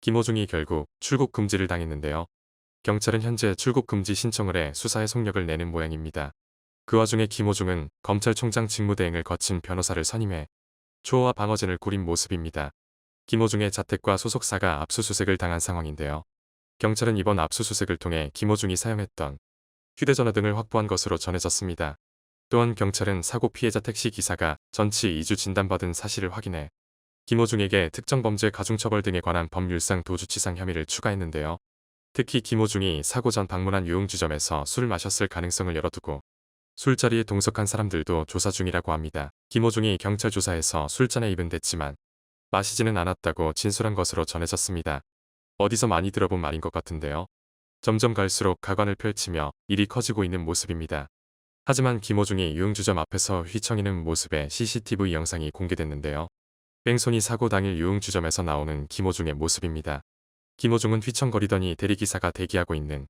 김호중이 결국 출국 금지를 당했는데요. 경찰은 현재 출국 금지 신청을 해 수사에 속력을 내는 모양입니다. 그 와중에 김호중은 검찰총장 직무대행을 거친 변호사를 선임해 초호와 방어진을 꾸린 모습입니다. 김호중의 자택과 소속사가 압수수색을 당한 상황인데요. 경찰은 이번 압수수색을 통해 김호중이 사용했던 휴대전화 등을 확보한 것으로 전해졌습니다. 또한 경찰은 사고 피해자 택시기사가 전치 2주 진단받은 사실을 확인해 김호중에게 특정범죄 가중처벌 등에 관한 법률상 도주치상 혐의를 추가했는데요. 특히 김호중이 사고 전 방문한 유흥주점에서 술을 마셨을 가능성을 열어두고 술자리에 동석한 사람들도 조사 중이라고 합니다. 김호중이 경찰 조사에서 술잔에 입은 댔지만 마시지는 않았다고 진술한 것으로 전해졌습니다. 어디서 많이 들어본 말인 것 같은데요. 점점 갈수록 가관을 펼치며 일이 커지고 있는 모습입니다. 하지만 김호중이 유흥주점 앞에서 휘청이는 모습의 CCTV 영상이 공개됐는데요. 뺑소니 사고 당일 유흥주점에서 나오는 김호중의 모습입니다. 김호중은 휘청거리더니 대리기사가 대기하고 있는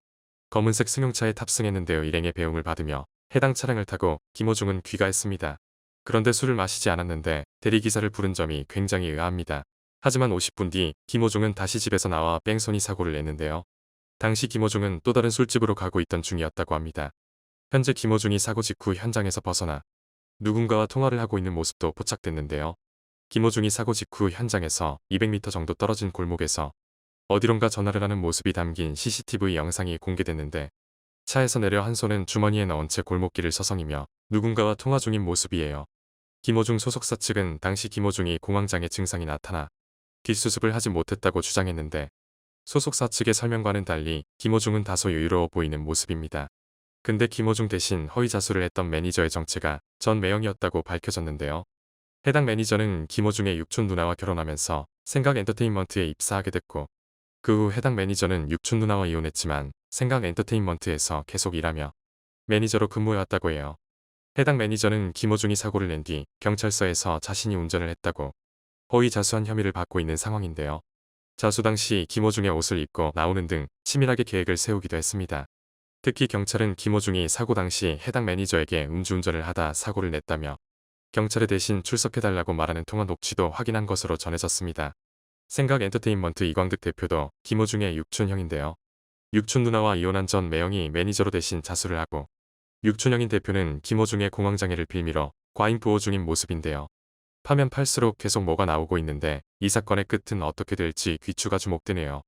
검은색 승용차에 탑승했는데요. 일행의 배웅을 받으며 해당 차량을 타고 김호중은 귀가했습니다. 그런데 술을 마시지 않았는데 대리기사를 부른 점이 굉장히 의아합니다. 하지만 50분 뒤 김호중은 다시 집에서 나와 뺑소니 사고를 냈는데요. 당시 김호중은 또 다른 술집으로 가고 있던 중이었다고 합니다. 현재 김호중이 사고 직후 현장에서 벗어나 누군가와 통화를 하고 있는 모습도 포착됐는데요. 김호중이 사고 직후 현장에서 200m 정도 떨어진 골목에서 어디론가 전화를 하는 모습이 담긴 CCTV 영상이 공개됐는데 차에서 내려 한 손은 주머니에 넣은 채 골목길을 서성이며 누군가와 통화 중인 모습이에요. 김호중 소속사 측은 당시 김호중이 공황장애 증상이 나타나 뒷수습을 하지 못했다고 주장했는데 소속사 측의 설명과는 달리 김호중은 다소 여유로워 보이는 모습입니다. 근데 김호중 대신 허위 자수를 했던 매니저의 정체가 전 매형이었다고 밝혀졌는데요. 해당 매니저는 김호중의 육촌 누나와 결혼하면서 생각엔터테인먼트에 입사하게 됐고 그 후 해당 매니저는 육촌 누나와 이혼했지만 생각엔터테인먼트에서 계속 일하며 매니저로 근무해왔다고 해요. 해당 매니저는 김호중이 사고를 낸 뒤 경찰서에서 자신이 운전을 했다고 허위 자수한 혐의를 받고 있는 상황인데요. 자수 당시 김호중의 옷을 입고 나오는 등 치밀하게 계획을 세우기도 했습니다. 특히 경찰은 김호중이 사고 당시 해당 매니저에게 음주운전을 하다 사고를 냈다며 경찰에 대신 출석해달라고 말하는 통화 녹취도 확인한 것으로 전해졌습니다. 생각엔터테인먼트 이광득 대표도 김호중의 육촌형인데요. 육촌 누나와 이혼한 전 매형이 매니저로 대신 자수를 하고 육촌형인 대표는 김호중의 공황장애를 빌미로 과잉 보호 중인 모습인데요. 파면 팔수록 계속 뭐가 나오고 있는데 이 사건의 끝은 어떻게 될지 귀추가 주목되네요.